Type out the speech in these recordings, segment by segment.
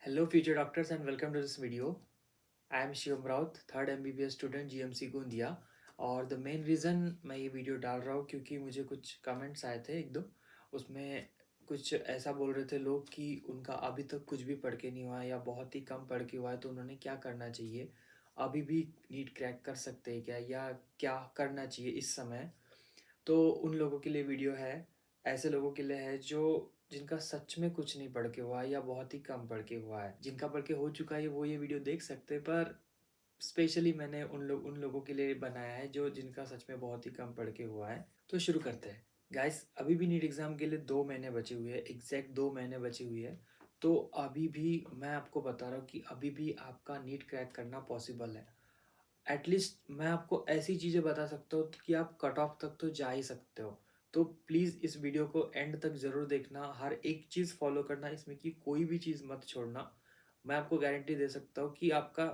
Hello, future doctors, and welcome to this video. I am Shivam Raut, third MBBS student GMC Gondia. और the main reason मैं ये video डाल रहा हूँ क्योंकि मुझे कुछ कमेंट्स आए थे एक दो। उसमें कुछ ऐसा बोल रहे थे लोग कि उनका अभी तक कुछ भी पढ़ के नहीं हुआ है या बहुत ही कम पढ़ के हुआ है, तो उन्होंने क्या करना चाहिए, अभी भी नीट क्रैक कर सकते हैं क्या, या क्या करना चाहिए इस समय। तो उन लोगों के लिए वीडियो है, ऐसे लोगों के लिए है जो जिनका सच में कुछ नहीं पढ़ के हुआ है या बहुत ही कम पढ़ के हुआ है। जिनका पढ़ के हो चुका है वो ये वीडियो देख सकते हैं, पर स्पेशली मैंने उन लोगों के लिए बनाया है जो जिनका सच में बहुत ही कम पढ़ के हुआ है। तो शुरू करते हैं गाइस। अभी भी नीट एग्ज़ाम के लिए 2 महीने बचे हुए हैं, एग्जैक्ट 2 महीने बची हुई है। तो अभी भी मैं आपको बता रहा हूँ कि अभी भी आपका नीट क्रैक करना पॉसिबल है। एटलीस्ट मैं आपको ऐसी चीज़ें बता सकता हूँ कि आप कट ऑफ तक तो जा ही सकते हो। तो प्लीज़ इस वीडियो को एंड तक ज़रूर देखना, हर एक चीज़ फॉलो करना, इसमें की कोई भी चीज़ मत छोड़ना। मैं आपको गारंटी दे सकता हूँ कि आपका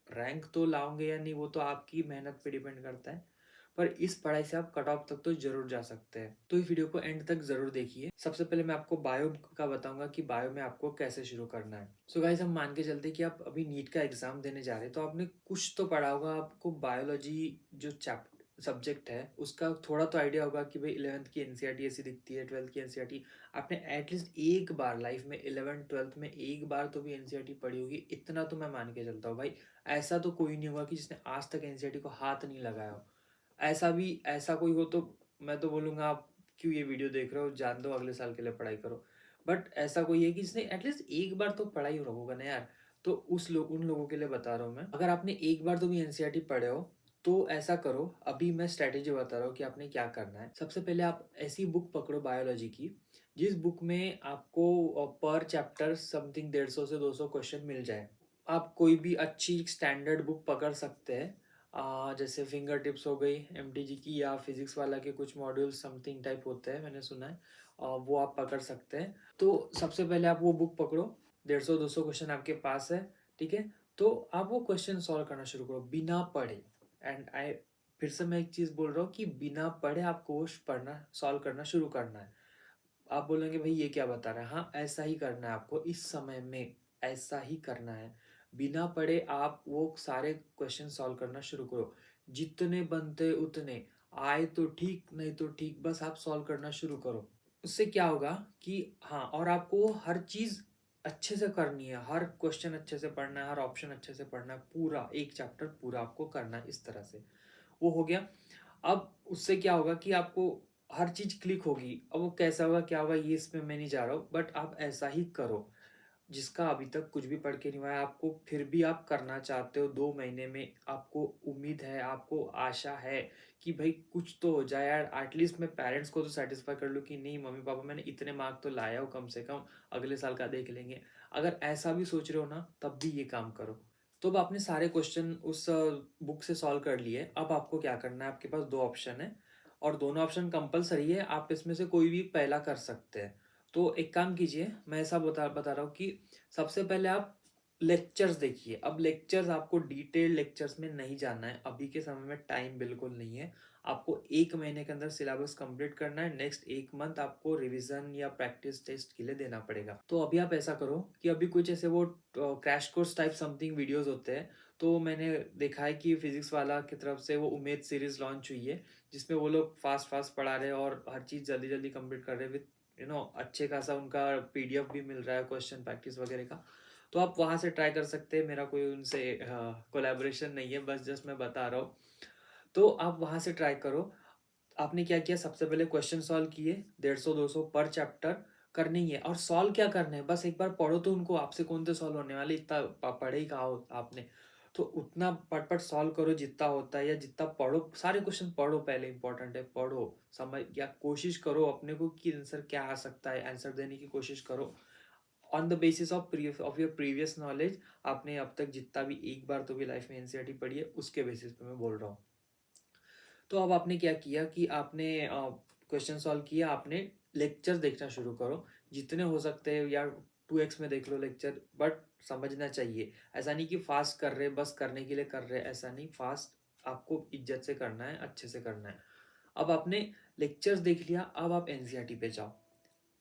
रैंक तो लाओगे या नहीं वो तो आपकी मेहनत पे डिपेंड करता है, पर इस पढ़ाई से आप कट ऑफ तक तो जरूर जा सकते हैं। तो इस वीडियो को एंड तक जरूर देखिए। सबसे पहले मैं आपको बायो का बताऊंगा कि बायो में आपको कैसे शुरू करना है। सो गाइस, हम मान के चलते कि आप अभी नीट का एग्जाम देने जा रहे हैं, तो आपने कुछ तो पढ़ा होगा। आपको बायोलॉजी जो चैप्टर सब्जेक्ट है उसका थोड़ा तो आइडिया होगा कि भाई 11th की एनसीईआरटी ऐसी दिखती है, 12th की एनसीईआरटी। आपने एटलीस्ट एक बार लाइफ में 11th 12th में एक बार तो भी एनसीईआरटी पढ़ी होगी, इतना तो मैं मान के चलता हूँ भाई। ऐसा तो कोई नहीं होगा कि जिसने आज तक एनसीईआरटी को हाथ नहीं लगाया हो। ऐसा कोई हो तो मैं तो बोलूँगा आप क्यों ये वीडियो देख रहे हो, जान दो, अगले साल के लिए पढ़ाई करो। बट ऐसा कोई है कि जिसने एटलीस्ट एक बार तो पढ़ाई होगा ना यार। तो उन लोगों के लिए बता रहा हूँ मैं। अगर आपने एक बार तो भी एनसीईआरटी पढ़े हो तो ऐसा करो। अभी मैं स्ट्रैटेजी बता रहा हूँ कि आपने क्या करना है। सबसे पहले आप ऐसी बुक पकड़ो बायोलॉजी की जिस बुक में आपको पर चैप्टर समथिंग 150 से 200 क्वेश्चन मिल जाए। आप कोई भी अच्छी स्टैंडर्ड बुक पकड़ सकते हैं, जैसे फिंगर टिप्स हो गई एमटीजी की, या फिजिक्स वाला के कुछ मॉड्यूल समथिंग टाइप होते हैं, मैंने सुना है। वो आप पकड़ सकते हैं। तो सबसे पहले आप वो बुक पकड़ो, 150-200 क्वेश्चन आपके पास है, ठीक है। तो आप वो क्वेश्चन सॉल्व करना शुरू करो बिना पढ़े। एंड आई फिर से मैं एक चीज़ बोल रहा हूँ कि बिना पढ़े आपको वो पढ़ना सॉल्व करना शुरू करना है। आप बोलेंगे भाई ये क्या बता रहा है, हाँ ऐसा ही करना है आपको इस समय में, ऐसा ही करना है। बिना पढ़े आप वो सारे क्वेश्चन सॉल्व करना शुरू करो। जितने बनते उतने, आए तो ठीक नहीं तो ठीक, बस आप सॉल्व करना शुरू करो। उससे क्या होगा कि हाँ, और आपको हर चीज़ अच्छे से करनी है, हर क्वेश्चन अच्छे से पढ़ना है, हर ऑप्शन अच्छे से पढ़ना है, पूरा एक चैप्टर पूरा आपको करना है इस तरह से। वो हो गया। अब उससे क्या होगा कि आपको हर चीज़ क्लिक होगी। अब वो कैसा होगा क्या होगा ये इसमें मैं नहीं जा रहा हूँ, बट आप ऐसा ही करो। जिसका अभी तक कुछ भी पढ़ के नहीं हुआ है, आपको फिर भी आप करना चाहते हो 2 महीने में, आपको उम्मीद है, आपको आशा है कि भाई कुछ तो हो जाए यार, एटलीस्ट मैं पेरेंट्स को तो सेटिस्फाई कर लूँ कि नहीं मम्मी पापा मैंने इतने मार्क तो लाया हो कम से कम, अगले साल का देख लेंगे। अगर ऐसा भी सोच रहे हो ना, तब भी ये काम करो। तो अब आपने सारे क्वेश्चन उस बुक से सॉल्व कर लिए। अब आपको क्या करना है, आपके पास दो ऑप्शन है और दोनों ऑप्शन कंपलसरी है, आप इसमें से कोई भी पहला कर सकते हैं। तो एक काम कीजिए, मैं ऐसा बता रहा हूँ कि सबसे पहले आप लेक्चर्स देखिए। अब लेक्चर्स आपको डिटेल लेक्चर्स में नहीं जाना है, अभी के समय में टाइम बिल्कुल नहीं है। आपको 1 महीने के अंदर सिलेबस कंप्लीट करना है, नेक्स्ट 1 मंथ आपको रिवीजन या प्रैक्टिस टेस्ट के लिए देना पड़ेगा। तो अभी आप ऐसा करो कि अभी कुछ ऐसे वो crash course type something videos होते हैं। तो मैंने देखा है कि फिजिक्स वाला की तरफ से वो उमेद सीरीज लॉन्च हुई है, जिसमें वो लोग फास्ट फास्ट पढ़ा रहे हैं और हर चीज़ जल्दी जल्दी कंप्लीट कर रहे हैं, विद अच्छे खासा उनका पीडीएफ भी मिल रहा है क्वेश्चन प्रैक्टिस वगैरह का। तो आप वहाँ से ट्राई कर सकते हैं। मेरा कोई उनसे कोलैबोरेशन नहीं है, बस जस्ट मैं बता रहा हूँ। तो आप वहाँ से ट्राई करो। आपने क्या किया, सबसे पहले क्वेश्चन सॉल्व किए, 150-200 पर चैप्टर करने ही है। और सॉल्व क्या करने हैं, बस एक बार पढ़ो तो उनको, आपसे कौन से सॉल्व होने वाले, इतना पढ़े ही कहा हो आपने। तो उतना पट पट सॉल्व करो जितना होता है, या जितना पढ़ो, सारे क्वेश्चन पढ़ो पहले, इंपॉर्टेंट है, पढ़ो समझ या कोशिश करो अपने को कि आंसर क्या आ सकता है, आंसर देने की कोशिश करो on the basis of your previous knowledge. आपने अब तक जितना भी एक बार तो भी लाइफ में एनसीईआरटी पढ़ी है उसके बेसिस पे मैं बोल रहा हूँ। तो अब आपने क्या किया कि आपने क्वेश्चन सॉल्व किया, आपने लेक्चर देखना शुरू करो जितने हो सकते हैं यार। 2x में देख लो लेक्चर, बट समझना चाहिए। ऐसा नहीं कि फास्ट कर रहे बस करने के लिए कर रहे, ऐसा नहीं। फास्ट आपको इज्जत से करना है, अच्छे से करना है। अब आपने लेक्चर्स देख लिया, अब आप एनसीईआरटी पे जाओ।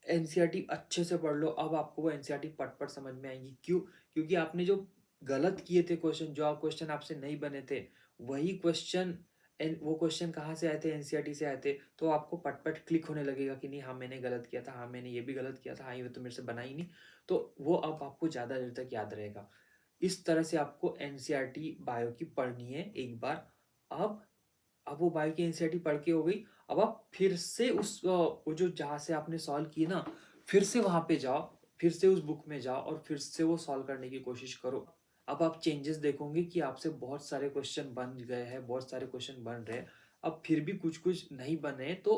एनसीईआरटी अच्छे से पढ़ लो, अब आपको वो एनसीईआरटी पट-पट समझ में आएँगी। क्यों? क्योंकि आपने जो गलत किए थे क्वेश्चन, जो क्वेश्चन आपसे नहीं बने थे, वही क्वेश्चन वो क्वेश्चन कहाँ से आए थे? एनसीईआरटी से आए थे। तो आपको पट-पट क्लिक होने लगेगा कि नहीं, हाँ, मैंने गलत किया था, हाँ, मैंने ये भी गलत किया था, हाँ, ये तो मेरे से बना ही नहीं। तो वो अब आपको ज़्यादा देर तक याद रहेगा। इस तरह से आपको एनसीईआरटी बायो की पढ़नी है एक बार। अब अब वो बायो की एनसीईआरटी पढ़ के हो गई। अब आप फिर से वो जो जहाँ से आपने सॉल्व किए ना, फिर से वहाँ पे जाओ, फिर से उस बुक में जाओ और फिर से वो सॉल्व करने की कोशिश करो। अब आप चेंजेस देखोगे कि आपसे बहुत सारे क्वेश्चन बन गए हैं, बहुत सारे क्वेश्चन बन रहे हैं। अब फिर भी कुछ-कुछ नहीं बने तो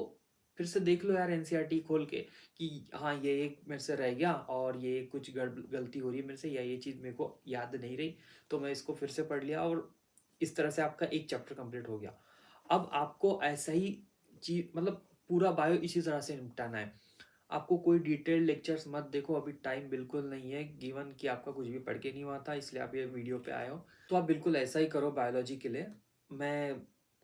फिर से देख लो यार एनसीईआरटी खोल के कि हाँ, ये एक मेरे से रह गया और ये कुछ गलती हो रही है मेरे से, या ये चीज़ मेरे को याद नहीं रही, तो मैं इसको फिर से पढ़ लिया और इस तरह से आपका एक चैप्टर कंप्लीट हो गया। अब आपको ऐसा ही मतलब पूरा बायो इसी तरह से निपटाना है। आपको कोई डिटेल्ड लेक्चर्स मत देखो, अभी टाइम बिल्कुल नहीं है गिवन कि आपका कुछ भी पढ़ के नहीं हुआ था, इसलिए आप ये वीडियो पे आए हो। तो आप बिल्कुल ऐसा ही करो बायोलॉजी के लिए। मैं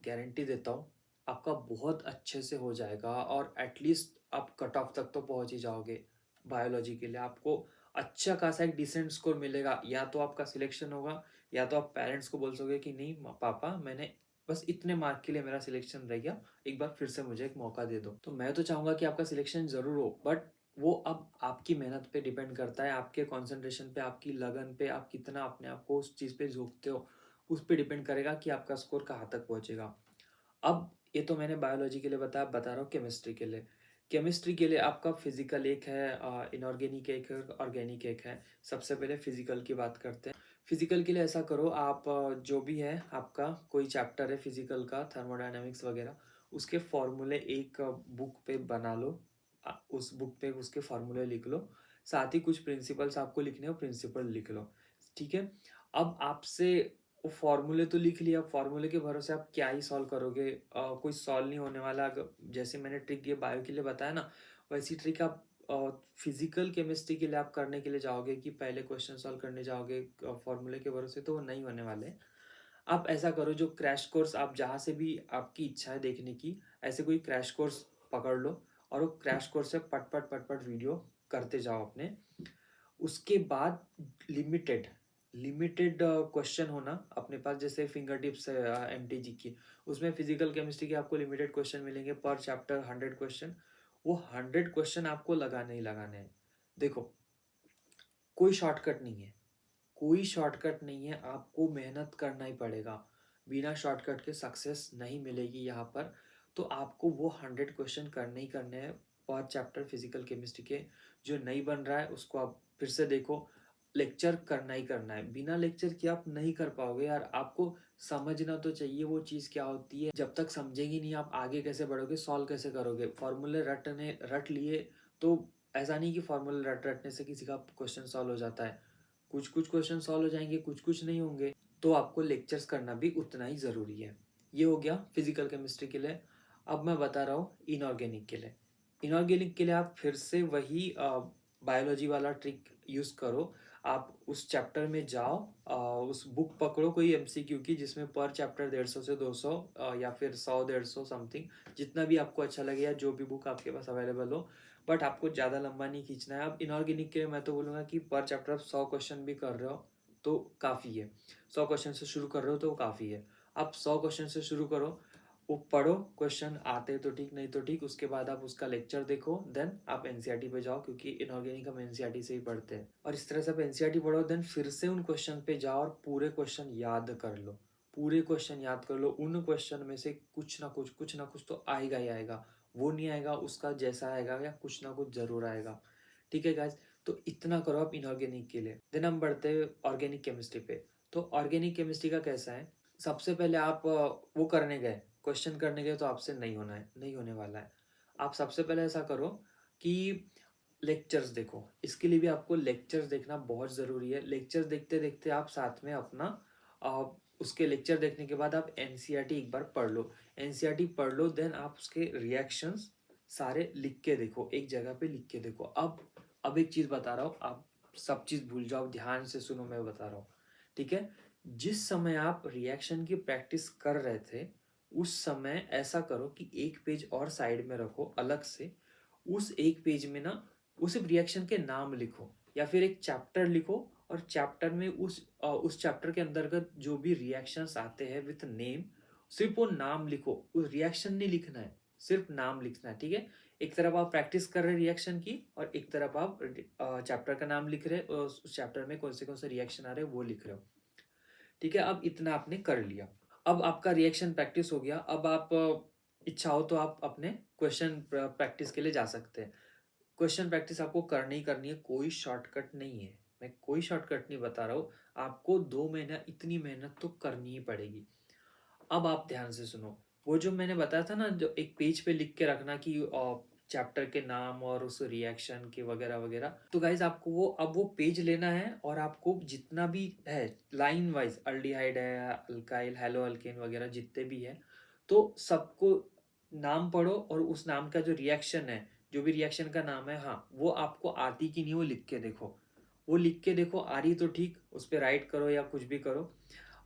गारंटी देता हूँ, आपका बहुत अच्छे से हो जाएगा और एटलीस्ट आप कट ऑफ तक तो पहुँच ही जाओगे। बायोलॉजी के लिए आपको अच्छा खासा एक डिसेंट स्कोर मिलेगा, या तो आपका सिलेक्शन होगा, या तो आप पेरेंट्स को बोल सकोगे कि नहीं पापा, मैंने बस इतने मार्क के लिए मेरा सिलेक्शन रह गया, एक बार फिर से मुझे एक मौका दे दो। तो मैं तो चाहूँगा कि आपका सिलेक्शन ज़रूर हो, बट वो अब आपकी मेहनत पे डिपेंड करता है, आपके कंसंट्रेशन पे, आपकी लगन पे, आप कितना अपने आप को उस चीज़ पे झोंकते हो, उस पे डिपेंड करेगा कि आपका स्कोर कहाँ तक पहुँचेगा। अब ये तो मैंने बायोलॉजी के लिए बताया, अब बता रहा हूँ केमिस्ट्री के लिए। केमिस्ट्री के लिए आपका फिजिकल एक है, इनऑर्गेनिक एक है, ऑर्गेनिक एक है। सबसे पहले फिजिकल की बात करते हैं। फिजिकल के लिए ऐसा करो आप, जो भी है आपका कोई चैप्टर है फिजिकल का, थर्मोडायनामिक्स वगैरह, उसके फॉर्मूले एक बुक पे बना लो। उस बुक पे उसके फॉर्मूले लिख लो। साथ ही कुछ प्रिंसिपल्स आपको लिखने हो, प्रिंसिपल लिख लो। ठीक है? अब आपसे वो फॉर्मूले तो लिख लिया, फॉर्मूले के भरोसे आप क्या ही सॉल्व करोगे? कोई सॉल्व नहीं होने वाला। जैसे मैंने ट्रिक ये बायो के लिए बताया ना, वैसी ट्रिक आप फिजिकल केमिस्ट्री के लिए आप करने के लिए जाओगे कि पहले क्वेश्चन सॉल्व करने जाओगे फॉर्मूले के भरोसे, तो वो नहीं होने वाले। आप ऐसा करो, जो क्रैश कोर्स आप जहाँ से भी आपकी इच्छा है देखने की, ऐसे कोई क्रैश कोर्स पकड़ लो और वो क्रैश कोर्स से पट-पट वीडियो करते जाओ अपने। उसके बाद लिमिटेड लिमिटेड क्वेश्चन होना अपने पास, जैसे फिंगर टिप्स है एमटीजी की, उसमें फिजिकल केमिस्ट्री के आपको लिमिटेड क्वेश्चन मिलेंगे पर चैप्टर 100 क्वेश्चन। वो 100 क्वेश्चन आपको लगाने ही लगाने हैं। देखो, कोई शॉर्टकट नहीं है, कोई शॉर्टकट नहीं है, आपको मेहनत करना ही पड़ेगा। बिना शॉर्टकट के सक्सेस नहीं मिलेगी यहाँ पर। तो आपको वो 100 क्वेश्चन करने ही करने हैं पर चैप्टर फिजिकल केमिस्ट्री के। जो नहीं बन रहा है उसको आप फिर से देखो। लेक्चर करना ही करना है, बिना लेक्चर के आप नहीं कर पाओगे यार। आपको समझना तो चाहिए वो चीज़ क्या होती है। जब तक समझेंगे नहीं, आप आगे कैसे बढ़ोगे, सॉल्व कैसे करोगे? फॉर्मूले रट लिए तो ऐसा नहीं कि फॉर्मूले रटने से किसी का क्वेश्चन सॉल्व हो जाता है। कुछ कुछ क्वेश्चन सॉल्व हो जाएंगे, कुछ कुछ नहीं होंगे। तो आपको लेक्चर्स करना भी उतना ही ज़रूरी है। ये हो गया फिजिकल केमिस्ट्री के लिए। अब मैं बता रहा हूँ इनऑर्गेनिक के लिए। इनऑर्गेनिक के लिए आप फिर से वही बायोलॉजी वाला ट्रिक यूज़ करो। आप उस चैप्टर में जाओ, उस बुक पकड़ो कोई एमसीक्यू की, जिसमें पर चैप्टर 150 से 200 या फिर 100 150 समथिंग, जितना भी आपको अच्छा लगे या जो भी बुक आपके पास अवेलेबल हो। बट आपको ज़्यादा लंबा नहीं खींचना है। अब इनऑर्गेनिक के लिए मैं तो बोलूँगा कि पर चैप्टर आप 100 क्वेश्चन भी कर रहे हो तो काफ़ी है। 100 क्वेश्चन से शुरू कर रहे हो तो काफ़ी है। आप 100 क्वेश्चन से शुरू करो, वो पढ़ो, क्वेश्चन आते तो ठीक, नहीं तो ठीक। उसके बाद आप उसका लेक्चर देखो, देन आप एनसीईआरटी पे जाओ, क्योंकि इनऑर्गेनिक हम एनसीईआरटी से ही पढ़ते हैं। और इस तरह से आप एनसीईआरटी पढ़ो, देन फिर से उन क्वेश्चन पे जाओ और पूरे क्वेश्चन याद कर लो। पूरे क्वेश्चन याद कर लो। उन क्वेश्चन में से कुछ ना कुछ तो आएगा ही आएगा। वो नहीं आएगा उसका जैसा आएगा, या कुछ ना कुछ ज़रूर आएगा। ठीक है गाइस? तो इतना करो आप इनऑर्गेनिक के लिए। देन हम बढ़ते हैं ऑर्गेनिक केमिस्ट्री पे। तो ऑर्गेनिक केमिस्ट्री का कैसा है? सबसे पहले आप वो करने गए, क्वेश्चन करने गए, तो आपसे नहीं होना है, नहीं होने वाला है। आप सबसे पहले ऐसा करो कि लेक्चर्स देखो। इसके लिए भी आपको लेक्चर्स देखना बहुत ज़रूरी है। लेक्चर्स देखते-देखते आप साथ में अपना अ, उसके लेक्चर देखने के बाद आप एनसीईआरटी एक बार पढ़ लो। एनसीईआरटी पढ़ लो, देन आप उसके रिएक्शंस सारे लिख के देखो, एक जगह पे लिख के देखो। अब एक चीज़ बता रहा हूँ, आप सब चीज़ भूल जाओ, ध्यान से सुनो मैं बता रहा हूँ, ठीक है? जिस समय आप रिएक्शन की प्रैक्टिस कर रहे थे, उस समय ऐसा करो कि एक पेज और साइड में रखो अलग से। उस एक पेज में ना वो सिर्फ रिएक्शन के नाम लिखो या फिर एक चैप्टर लिखो और चैप्टर में उस चैप्टर के अंतर्गत जो भी रिएक्शंस आते हैं विथ नेम, सिर्फ वो नाम लिखो, उस रिएक्शन नहीं लिखना है, सिर्फ नाम लिखना है, ठीक है। एक तरफ आप प्रैक्टिस कर रहे हैं रिएक्शन की और एक तरफ आप चैप्टर का नाम लिख रहे हैं और उस चैप्टर में कौन से रिएक्शन आ रहे हैं वो लिख रहे हो, ठीक है। अब इतना आपने कर लिया, अब आपका रिएक्शन प्रैक्टिस हो गया। अब आप इच्छा हो तो आप अपने क्वेश्चन प्रैक्टिस के लिए जा सकते हैं। क्वेश्चन प्रैक्टिस आपको करनी ही करनी है, कोई शॉर्टकट नहीं है, मैं कोई शॉर्टकट नहीं बता रहा हूँ। आपको 2 महीना इतनी मेहनत तो करनी ही पड़ेगी। अब आप ध्यान से सुनो, वो जो मैंने बताया था ना, जो एक पेज पे लिख के रखना कि चैप्टर के नाम और उस रिएक्शन के वगैरह वगैरह, तो गाइज आपको वो अब वो पेज लेना है और आपको जितना भी है लाइन वाइज, अल्डिहाइड है, अल्काइल, हेलो अल्केन वगैरह जितने भी है, तो सबको नाम पढ़ो और उस नाम का जो रिएक्शन है, जो भी रिएक्शन का नाम है, हाँ वो आपको आती कि नहीं वो लिख के देखो। वो लिख के देखो, आ रही तो ठीक, उस पर राइट करो या कुछ भी करो।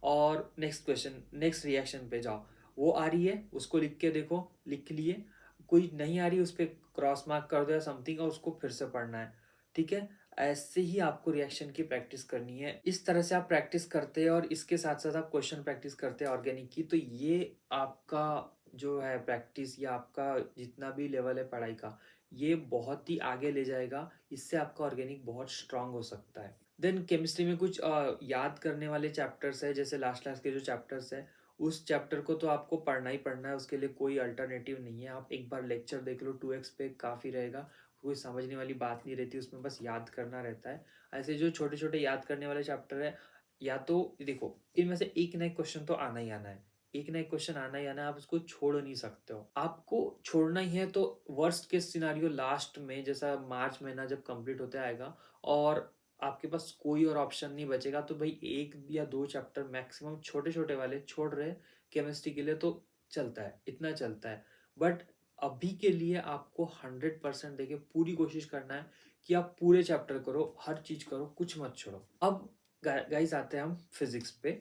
और नेक्स्ट क्वेश्चन, नेक्स्ट रिएक्शन पे जाओ, वो आ रही है उसको लिख के देखो, लिख लिए। कोई नहीं आ रही उस पर क्रॉस मार्क कर दो या समथिंग, और उसको फिर से पढ़ना है, ठीक है। ऐसे ही आपको रिएक्शन की प्रैक्टिस करनी है। इस तरह से आप प्रैक्टिस करते हैं और इसके साथ साथ आप क्वेश्चन प्रैक्टिस करते हैं ऑर्गेनिक की, तो ये आपका जो है प्रैक्टिस या आपका जितना भी लेवल है पढ़ाई का, ये बहुत ही आगे ले जाएगा। इससे आपका ऑर्गेनिक बहुत स्ट्रांग हो सकता है। देन केमिस्ट्री में कुछ याद करने वाले चैप्टर्स है, जैसे लास्ट लास्ट के जो चैप्टर्स है, उस चैप्टर को तो आपको पढ़ना ही पढ़ना है, उसके लिए कोई अल्टरनेटिव नहीं है। आप एक बार लेक्चर देख लो, 2x पे काफ़ी रहेगा, कोई समझने वाली बात नहीं रहती उसमें, बस याद करना रहता है। ऐसे जो छोटे छोटे याद करने वाले चैप्टर है, या तो देखो इनमें से एक ना एक क्वेश्चन तो आना ही आना है, एक ना एक क्वेश्चन आना ही आना है, आप उसको छोड़ नहीं सकते हो। आपको छोड़ना ही है तो वर्स्ट केस सिनारियो लास्ट में, जैसा मार्च महीना जब कंप्लीट होते आएगा और आपके पास कोई और ऑप्शन नहीं बचेगा, तो भाई 1 या 2 चैप्टर मैक्सिमम छोटे छोटे वाले छोड़ रहे केमिस्ट्री के लिए तो चलता है, इतना चलता है। बट अभी के लिए आपको 100% देके पूरी कोशिश करना है कि आप पूरे चैप्टर करो, हर चीज करो, कुछ मत छोड़ो। अब गाइस आते हैं हम फिजिक्स पे।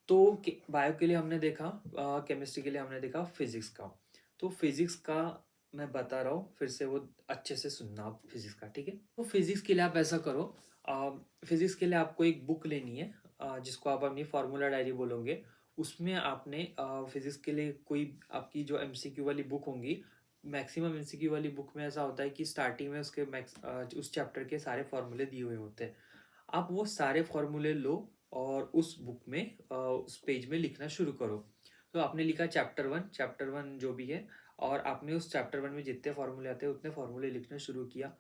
तो बायो के लिए हमने देखा, केमिस्ट्री के लिए हमने देखा फिजिक्स का। तो फिजिक्स का मैं बता रहा हूँ फिर से, वो अच्छे से सुनना आप फिजिक्स का, ठीक है। तो फिजिक्स के लिए आप ऐसा करो, फिजिक्स के लिए आपको एक बुक लेनी है, जिसको आप अपनी फार्मूला डायरी बोलोगे। उसमें आपने फिजिक्स के लिए कोई आपकी जो एमसीक्यू वाली बुक होंगी, मैक्सिमम एमसीक्यू वाली बुक में ऐसा होता है कि स्टार्टिंग में उसके उस चैप्टर के सारे फॉर्मूले दिए हुए होते हैं। आप वो सारे फॉर्मूले लो और उस बुक में उस पेज में लिखना शुरू करो। तो आपने लिखा चैप्टर 1 जो भी है, और आपने उस चैप्टर 1 में जितने फॉर्मूले आते हैं उतने फॉर्मूले लिखना शुरू किया।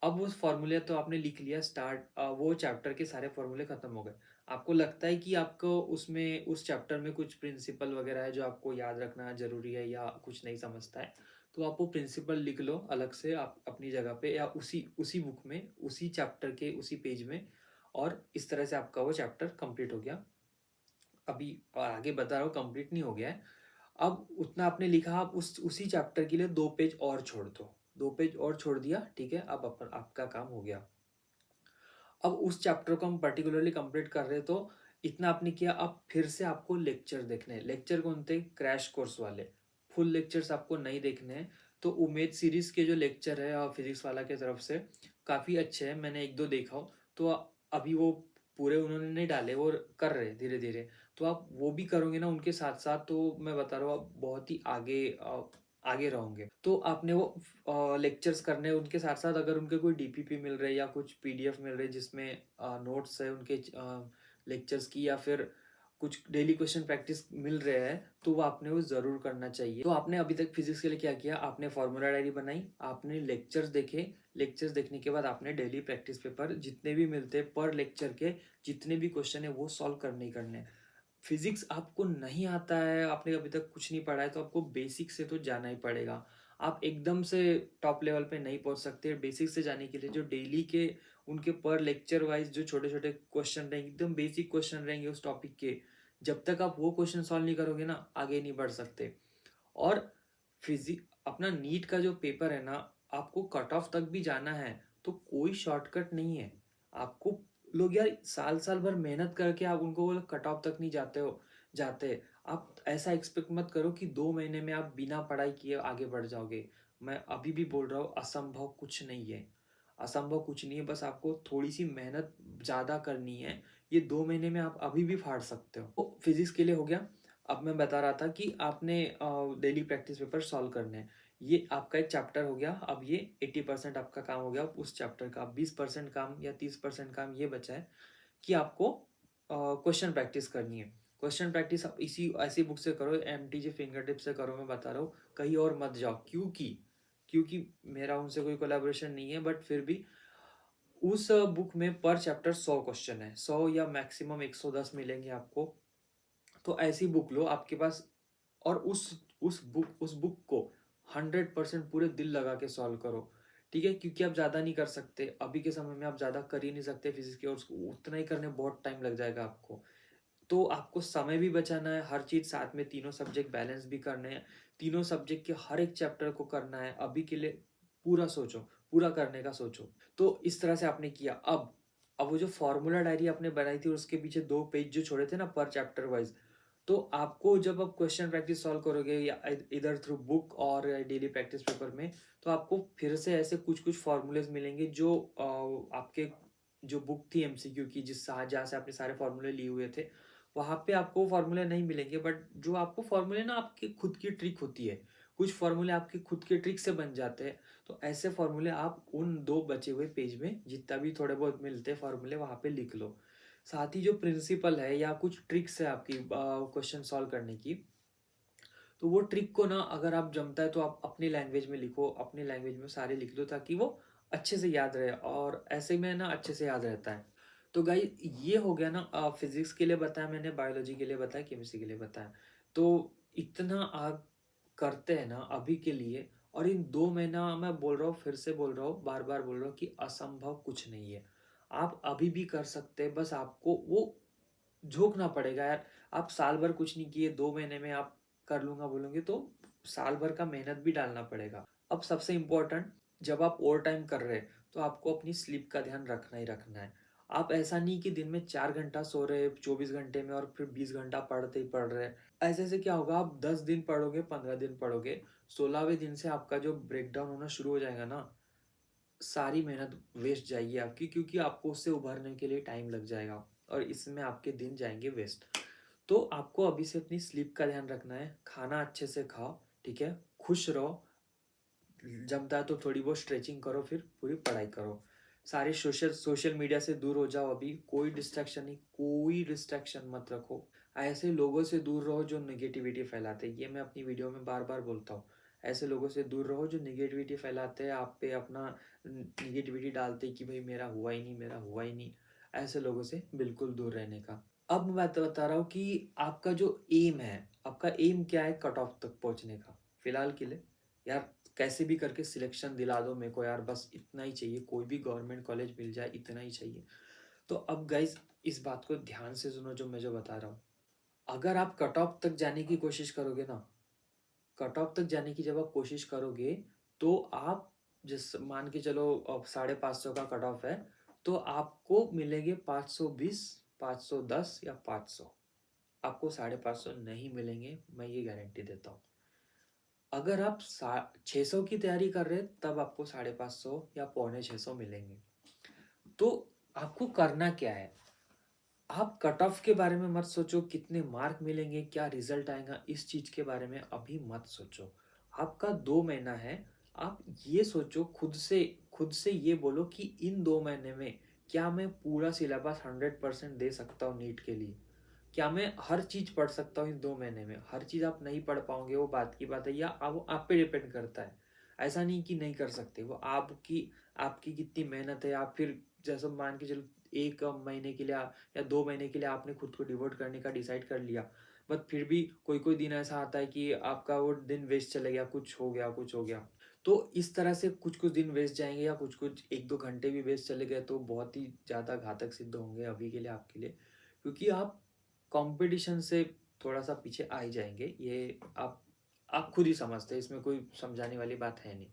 अब उस फॉर्मूले तो आपने लिख लिया, स्टार्ट वो चैप्टर के सारे फॉर्मूले खत्म हो गए। आपको लगता है कि आपको उसमें उस चैप्टर में कुछ प्रिंसिपल वगैरह है जो आपको याद रखना जरूरी है या कुछ नहीं समझता है, तो आप वो प्रिंसिपल लिख लो अलग से आप अपनी जगह पे, या उसी उसी बुक में, उसी चैप्टर के उसी पेज में। और इस तरह से आपका वो चैप्टर कंप्लीट हो गया। अभी आगे बता रहा हूँ, कंप्लीट नहीं हो गया है। अब उतना आपने लिखा, आप उसी चैप्टर के लिए 2 पेज और छोड़ दो, 2 पेज और छोड़ दिया, ठीक है। अब आपका काम हो गया। अब उस चैप्टर को हम पर्टिकुलरली कंप्लीट कर रहे, तो इतना आपने किया। अब फिर से आपको लेक्चर देखने हैं। लेक्चर कौन थे? क्रैश कोर्स वाले। फुल लेक्चर्स आपको नहीं देखने हैं। तो उमेद सीरीज के जो लेक्चर है फिजिक्स वाला के तरफ से, काफ़ी अच्छे हैं, मैंने 1-2 देखा हो। तो अभी वो पूरे उन्होंने नहीं डाले, वो कर रहे धीरे धीरे। तो आप वो भी करोगे ना उनके साथ साथ, तो मैं बता रहा हूँ आप बहुत ही आगे आगे रहोगे। तो आपने वो लेक्चर्स करने हैं, उनके साथ साथ अगर उनके कोई डीपीपी मिल रहे या कुछ पीडीएफ मिल रहे जिसमें नोट्स है उनके लेक्चर्स की, या फिर कुछ डेली क्वेश्चन प्रैक्टिस मिल रहे हैं, तो वो आपने वो ज़रूर करना चाहिए। तो आपने अभी तक फिजिक्स के लिए क्या किया? आपने फॉर्मूला डायरी बनाई, आपने लेक्चर्स देखे, लेक्चर्स देखने के बाद आपने डेली प्रैक्टिस पेपर जितने भी मिलते हैं पर लेक्चर के, जितने भी क्वेश्चन है वो सॉल्व करने ही करने हैं। फिजिक्स आपको नहीं आता है, आपने अभी तक कुछ नहीं पढ़ा है, तो आपको बेसिक से तो जाना ही पड़ेगा। आप एकदम से टॉप लेवल पे नहीं पहुंच सकते। बेसिक से जाने के लिए जो डेली के उनके पर लेक्चर वाइज जो छोटे छोटे क्वेश्चन रहेंगे, एकदम बेसिक क्वेश्चन रहेंगे उस टॉपिक के, जब तक आप वो क्वेश्चन सॉल्व नहीं करोगे ना, आगे नहीं बढ़ सकते। और फिजिक अपना नीट का जो पेपर है ना, आपको कट ऑफ तक भी जाना है तो कोई शॉर्टकट नहीं है। आपको लोग यार साल साल भर मेहनत करके आप उनको कट ऑफ तक नहीं जाते। आप ऐसा एक्सपेक्ट मत करो कि 2 महीने में आप बिना पढ़ाई किए आगे बढ़ जाओगे। मैं अभी भी बोल रहा हूँ, असंभव कुछ नहीं है। असंभव कुछ नहीं है, बस आपको थोड़ी-सी मेहनत ज़्यादा करनी है। ये 2 महीने में आप अभी भी फाड़ सकते हो। तो फिज़िक्स के लिए हो गया। अब मैं बता रहा था कि आपने डेली प्रैक्टिस पेपर सॉल्व करने हैं। ये आपका एक चैप्टर हो गया, अब ये 80% आपका काम हो गया उस चैप्टर का। अब 20% काम या 30% काम ये बचा है कि आपको क्वेश्चन प्रैक्टिस करनी है। क्वेश्चन प्रैक्टिस आप इसी ऐसी बुक से करो, एमटीजे फिंगर टिप से करो, मैं बता रहा हूँ, कहीं और मत जाओ। क्योंकि मेरा उनसे कोई कोलैबोरेशन नहीं है, बट फिर भी उस बुक में पर चैप्टर 100 क्वेश्चन है, 100 या मैक्सिमम 110 मिलेंगे आपको। तो ऐसी बुक लो आपके पास, और उस बुक को 100% पूरे दिल लगा के सॉल्व करो, ठीक है? क्योंकि आप ज़्यादा नहीं कर सकते अभी के समय में, आप ज़्यादा कर ही नहीं सकते फिजिक्स के, और उसको उतना ही करने में बहुत टाइम लग जाएगा आपको। तो आपको समय भी बचाना है, हर चीज़ साथ में, तीनों सब्जेक्ट बैलेंस भी करने हैं, तीनों सब्जेक्ट के हर एक चैप्टर को करना है अभी के लिए। पूरा सोचो, पूरा करने का सोचो। तो इस तरह से आपने किया। अब वो जो फॉर्मूला डायरी आपने बनाई थी, उसके पीछे 2 पेज जो छोड़े थे ना पर चैप्टर वाइज, तो आपको जब आप क्वेश्चन प्रैक्टिस सॉल्व करोगे या इधर थ्रू बुक और डेली प्रैक्टिस पेपर में, तो आपको फिर से ऐसे कुछ कुछ फॉर्मूलेज मिलेंगे जो आपके जो बुक थी एमसीक्यू की, जहाँ से आपने सारे फॉर्मूले लिए हुए थे, वहाँ पे आपको फॉर्मूले नहीं मिलेंगे। बट जो आपको फॉर्मूले ना, आपकी खुद की ट्रिक होती है, कुछ फॉर्मूले आपके खुद के ट्रिक से बन जाते हैं। तो ऐसे फॉर्मूले आप उन 2 बचे हुए पेज में, जितना भी थोड़े बहुत मिलते हैं फॉर्मूले, वहाँ पे लिख लो। साथ ही जो प्रिंसिपल है या कुछ ट्रिक्स है आपकी क्वेश्चन सॉल्व करने की, तो वो ट्रिक को ना, अगर आप जमता है तो आप अपनी लैंग्वेज में लिखो, अपनी लैंग्वेज में सारे लिख दो, ताकि वो अच्छे से याद रहे, और ऐसे में ना अच्छे से याद रहता है। तो गाइस, ये हो गया ना, फिजिक्स के लिए बताया मैंने, बायोलॉजी के लिए बताया, केमिस्ट्री के लिए बताया। तो इतना आप करते हैं ना अभी के लिए, और इन 2 महीना मैं बोल रहा हूँ, फिर से बोल रहा हूँ, बार बार बोल रहा हूँ कि असंभव कुछ नहीं है। आप अभी भी कर सकते हैं, बस आपको वो झोंकना पड़ेगा यार। आप साल भर कुछ नहीं किए, 2 महीने में आप कर लूंगा बोलोगे, तो साल भर का मेहनत भी डालना पड़ेगा। अब सबसे इम्पोर्टेंट, जब आप ओवर टाइम कर रहे हैं, तो आपको अपनी स्लीप का ध्यान रखना ही रखना है। आप ऐसा नहीं कि दिन में 4 घंटा सो रहे 24 घंटे में, और फिर 20 घंटा पढ़ते ही पढ़ रहे। ऐसे ऐसे क्या होगा, आप 10 दिन पढ़ोगे, 15 दिन पढ़ोगे, 16वें दिन से आपका जो ब्रेक डाउन होना शुरू हो जाएगा ना, सारी मेहनत वेस्ट जाएगी आपकी, क्योंकि आपको उससे उभरने के लिए टाइम लग जाएगा, और इसमें आपके दिन जाएंगे वेस्ट। तो आपको अभी से अपनी स्लीप का ध्यान रखना है, खाना अच्छे से खाओ, ठीक है? खुश रहो, जमता है तो थोड़ी बहुत स्ट्रेचिंग करो, फिर पूरी पढ़ाई करो। सारे सोशल सोशल मीडिया से दूर हो जाओ, अभी कोई डिस्ट्रैक्शन नहीं, कोई डिस्ट्रैक्शन मत रखो। ऐसे लोगों से दूर रहो जो नेगेटिविटी फैलाते हैं, ये मैं अपनी वीडियो में बार बार बोलता हूँ। ऐसे लोगों से दूर रहो जो नेगेटिविटी फैलाते हैं, आप पे अपना नेगेटिविटी डालते हैं कि भाई मेरा हुआ ही नहीं, मेरा हुआ ही नहीं। ऐसे लोगों से बिल्कुल दूर रहने का। अब मैं बता रहा हूँ कि आपका जो एम है, आपका एम क्या है कट ऑफ तक पहुँचने का, फिलहाल के लिए। यार, कैसे भी करके सिलेक्शन दिला दो मेरे को यार, बस इतना ही चाहिए, कोई भी गवर्नमेंट कॉलेज मिल जाए, इतना ही चाहिए। तो अब गाइज, इस बात को ध्यान से सुनो जो मैं जो बता रहा हूँ। अगर आप कट ऑफ तक जाने की कोशिश करोगे ना, कट ऑफ तक जाने की जब आप कोशिश करोगे, तो आप, जिस मान के चलो अब 550 का कट ऑफ है, तो आपको मिलेंगे 520, 510 या 500। आपको 550 नहीं मिलेंगे, मैं ये गारंटी देता हूँ। अगर आप 600 की तैयारी कर रहे हैं, तब आपको 550 या पौने 600 मिलेंगे। तो आपको करना क्या है, आप कट ऑफ के बारे में मत सोचो, कितने मार्क मिलेंगे, क्या रिजल्ट आएगा, इस चीज के बारे में अभी मत सोचो। आपका 2 महीना है। आप ये सोचो, खुद से ये बोलो कि इन 2 महीने में क्या मैं पूरा सिलेबस 100% दे सकता हूँ नीट के लिए। क्या मैं हर चीज पढ़ सकता हूँ इन 2 महीने में? हर चीज आप नहीं पढ़ पाओगे, वो बात की बात है, या वो आप पे डिपेंड करता है। ऐसा नहीं कि नहीं कर सकते, वो आपकी आपकी कितनी मेहनत है। आप फिर जैसे मान के चलो, 1 महीने के लिए या 2 महीने के लिए आपने खुद को डिवोट करने का डिसाइड कर लिया, बट फिर भी कोई कोई दिन ऐसा आता है कि आपका वो दिन वेस्ट चले गया, कुछ हो गया, कुछ हो गया। तो इस तरह से कुछ कुछ दिन वेस्ट जाएंगे, या कुछ कुछ 1-2 घंटे भी वेस्ट चले गए, तो बहुत ही ज़्यादा घातक सिद्ध होंगे अभी के लिए, आपके लिए। क्योंकि आप कंपटीशन से थोड़ा सा पीछे आ ही जाएंगे, ये आप खुद ही समझते हैं, इसमें कोई समझाने वाली बात है नहीं।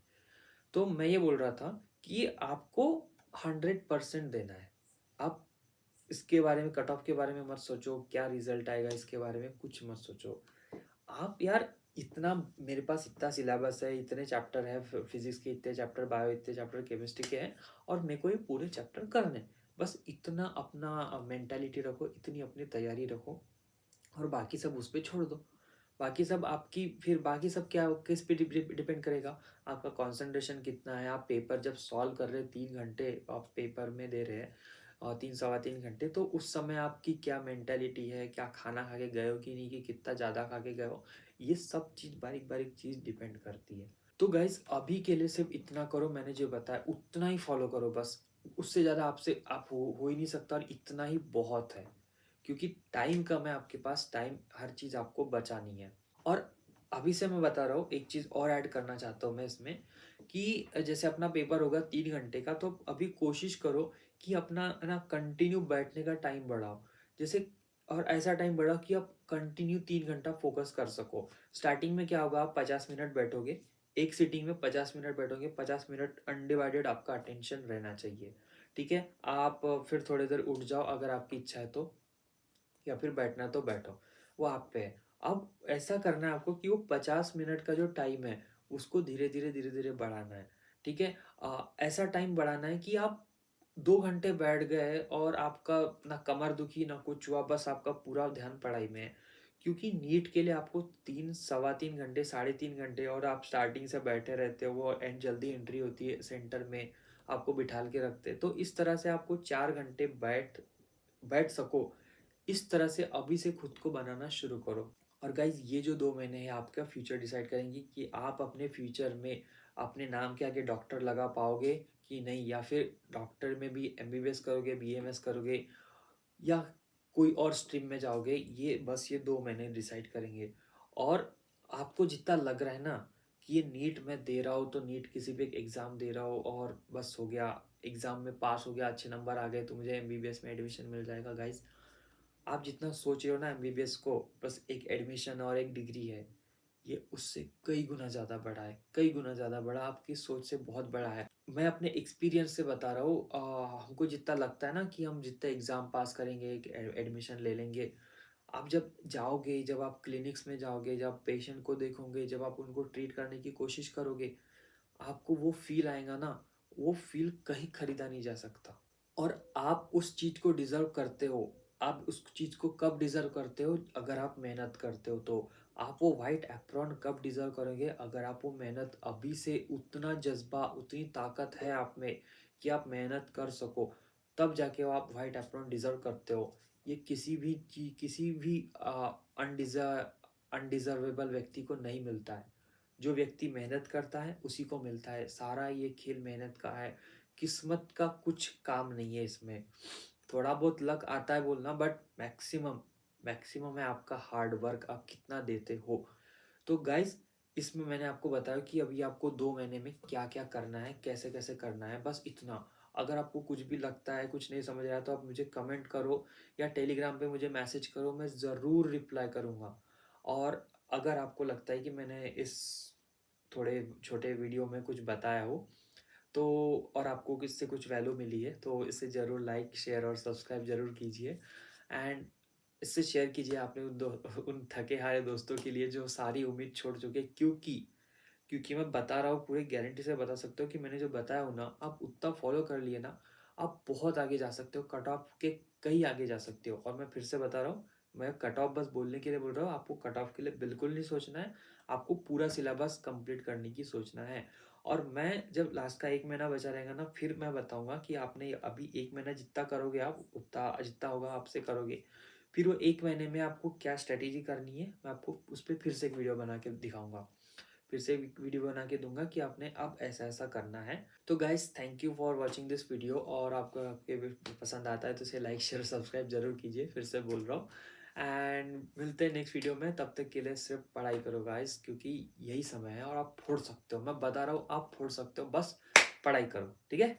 तो मैं ये बोल रहा था कि आपको 100% देना है। आप इसके बारे में, कट ऑफ के बारे में मत सोचो, क्या रिजल्ट आएगा इसके बारे में कुछ मत सोचो। आप यार इतना मेरे पास इतना सिलेबस है, इतने चैप्टर है, फिजिक्स के इतने चैप्टर, बायो इतने चैप्टर, केमिस्ट्री के हैं और मेरे को ये पूरे चैप्टर करने हैं। बस इतना अपना मेंटालिटी रखो, इतनी अपनी तैयारी रखो और बाकी सब उस पे छोड़ दो। बाकी सब आपकी फिर बाकी सब क्या किस पे डिपेंड करेगा, आपका कंसंट्रेशन कितना है। आप पेपर जब सॉल्व कर रहे हैं 3 घंटे आप पेपर में दे रहे हैं और 3 सवा 3 घंटे, तो उस समय आपकी क्या मेंटेलिटी है, क्या खाना खा के गए हो कि नहीं, कि कितना ज़्यादा खा के गए हो, ये सब चीज़ बारीक बारीक चीज़ डिपेंड करती है। तो गाइज अभी के लिए सिर्फ इतना करो, मैंने जो बताया उतना ही फॉलो करो बस। उससे ज़्यादा आपसे आप हो ही नहीं सकता और इतना ही बहुत है, क्योंकि टाइम कम है आपके पास, टाइम हर चीज़ आपको बचानी है। और अभी से मैं बता रहा हूँ, एक चीज़ और ऐड करना चाहता हूँ मैं इसमें, कि जैसे अपना पेपर होगा 3 घंटे का, तो अभी कोशिश करो कि अपना ना कंटिन्यू बैठने का टाइम बढ़ाओ। जैसे और ऐसा टाइम बढ़ाओ कि आप कंटिन्यू 3 घंटा फोकस कर सको। स्टार्टिंग में क्या होगा, आप 50 मिनट बैठोगे, एक सिटिंग में 50 मिनट बैठोगे, 50 मिनट अनडिवाइडेड आपका अटेंशन रहना चाहिए। ठीक है, आप फिर थोड़ी देर उठ जाओ अगर आपकी इच्छा है तो, या फिर बैठना तो बैठो, वो आप पे है। अब ऐसा करना है आपको कि वो 50 मिनट का जो टाइम है उसको धीरे धीरे धीरे धीरे बढ़ाना है। ठीक है, ऐसा टाइम बढ़ाना है कि आप 2 घंटे बैठ गए और आपका ना कमर दुखी ना कुछ हुआ, बस आपका पूरा ध्यान पढ़ाई में है। क्योंकि नीट के लिए आपको 3 सवा 3 घंटे 3.5 घंटे, और आप स्टार्टिंग से बैठे रहते हो, वो एंड जल्दी एंट्री होती है सेंटर में, आपको बिठाल के रखते हैं, तो इस तरह से आपको 4 घंटे बैठ बैठ सको। इस तरह से अभी से खुद को बनाना शुरू करो। और गाइज ये जो 2 महीने हैं आपका फ्यूचर डिसाइड करेंगे कि आप अपने फ्यूचर में अपने नाम के आगे डॉक्टर लगा पाओगे कि नहीं, या फिर डॉक्टर में भी एमबीबीएस करोगे, बीएमएस करोगे, या कोई और स्ट्रीम में जाओगे। ये बस ये 2 महीने डिसाइड करेंगे। और आपको जितना लग रहा है ना कि ये नीट में दे रहा हूँ, तो नीट किसी भी एक एग्ज़ाम दे रहा हूँ और बस हो गया, एग्ज़ाम में पास हो गया, अच्छे नंबर आ गए तो मुझे एमबीबीएस में एडमिशन मिल जाएगा। गाइज आप जितना सोच रहे हो ना एमबीबीएस को बस एक एडमिशन और एक डिग्री है, ये उससे कई गुना ज़्यादा बड़ा है, कई गुना ज़्यादा बड़ा, आपकी सोच से बहुत बड़ा है। मैं अपने एक्सपीरियंस से बता रहा हूँ। हमको जितना लगता है ना कि हम जितना एग्ज़ाम पास करेंगे, एक एडमिशन ले लेंगे, आप जब जाओगे, जब आप क्लिनिक्स में जाओगे, जब पेशेंट को देखोगे, जब आप उनको ट्रीट करने की कोशिश करोगे, आपको वो फील आएगा ना, वो फील कहीं खरीदा नहीं जा सकता। और आप उस चीज़ को डिज़र्व करते हो। आप उस चीज़ को कब डिज़र्व करते हो, अगर आप मेहनत करते हो तो। आप वो व्हाइट एप्रॉन कब डिज़र्व करोगे, अगर आप वो मेहनत अभी से, उतना जज़्बा, उतनी ताकत है आप में कि आप मेहनत कर सको, तब जाके वो आप व्हाइट एप्रॉन डिज़र्व करते हो। ये किसी भी अनडिज़र्वेबल व्यक्ति को नहीं मिलता है। जो व्यक्ति मेहनत करता है उसी को मिलता है। सारा ये खेल मेहनत का है, किस्मत का कुछ काम नहीं है इसमें। थोड़ा बहुत लक आता है बोलना, बट मैक्सिमम मैक्सिमम है आपका हार्ड वर्क, आप कितना देते हो। तो गाइज इसमें मैंने आपको बताया कि अभी आपको 2 महीने में क्या क्या करना है, कैसे कैसे करना है, बस इतना। अगर आपको कुछ भी लगता है, कुछ नहीं समझ आया, तो आप मुझे कमेंट करो या टेलीग्राम पे मुझे मैसेज करो, मैं ज़रूर रिप्लाई करूँगा। और अगर आपको लगता है कि मैंने इस थोड़े छोटे वीडियो में कुछ बताया हो, तो और आपको इससे कुछ वैल्यू मिली है, तो इसे ज़रूर लाइक शेयर और सब्सक्राइब ज़रूर कीजिए। एंड इससे शेयर कीजिए आपने उन थके हारे दोस्तों के लिए जो सारी उम्मीद छोड़ चुके, क्योंकि मैं बता रहा हूँ, पूरी गारंटी से बता सकता हूँ कि मैंने जो बताया हो ना, आप उतना फॉलो कर लिए ना, आप बहुत आगे जा सकते हो, कट ऑफ के कहीं आगे जा सकते हो। और मैं फिर से बता रहा हूँ, मैं कट ऑफ बस बोलने के लिए बोल रहा हूँ, आपको कट ऑफ के लिए बिल्कुल नहीं सोचना है, आपको पूरा सिलेबस कंप्लीट करने की सोचना है। और मैं जब लास्ट का 1 महीना बचा रहेगा ना, फिर मैं बताऊंगा कि आपने अभी 1 महीना जितना करोगे, आप उतना जितना होगा आपसे करोगे, फिर वो 1 महीने में आपको क्या स्ट्रेटेजी करनी है, मैं आपको उस पर फिर से एक वीडियो बना के दिखाऊंगा, फिर से एक वीडियो बना के दूंगा कि आपने अब ऐसा ऐसा करना है। तो guys thank you for watching this video, और आपको आपके पसंद आता है तो इसे लाइक शेयर सब्सक्राइब जरूर कीजिए, फिर से बोल रहा हूँ। एंड मिलते हैं नेक्स्ट वीडियो में, तब तक के लिए सिर्फ पढ़ाई करो गाइस, क्योंकि यही समय है और आप फोड़ सकते हो, मैं बता रहा हूँ आप फोड़ सकते हो, बस पढ़ाई करो, ठीक है।